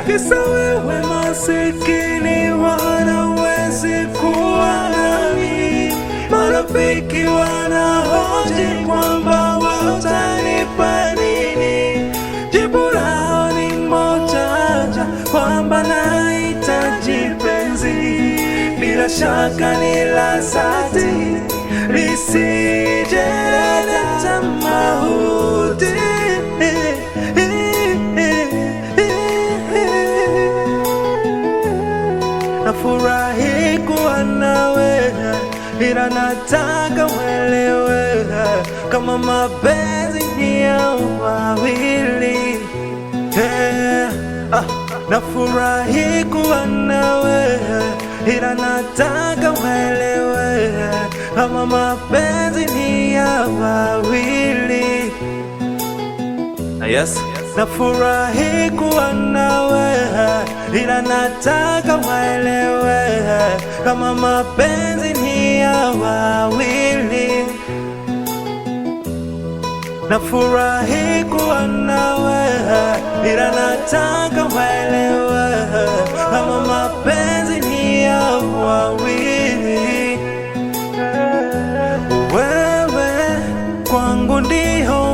kisa wewe masikini wanawezi kuwa nami. Marafiki wanahoji kwamba watanipa nini, jibu lao ni moja, kwamba nahitaji penzi. Bila shaka ni la dhati, lisije leta mauti. Nafurahi kuwa nawe, ila nataka uelewe kama mapenzi ni ya wawili. Nafurahi kuwa nawe, ila nataka uelewe kama mapenzi ni ya wawili. Yes. Nafurahi kuwa nawe, ila nataka uelewe kama mapenzi ni ya wawili. Nafurahi kuwa nawe, ila nataka uelewe kama mapenzi ni ya wawili. Wewe kwangu ndio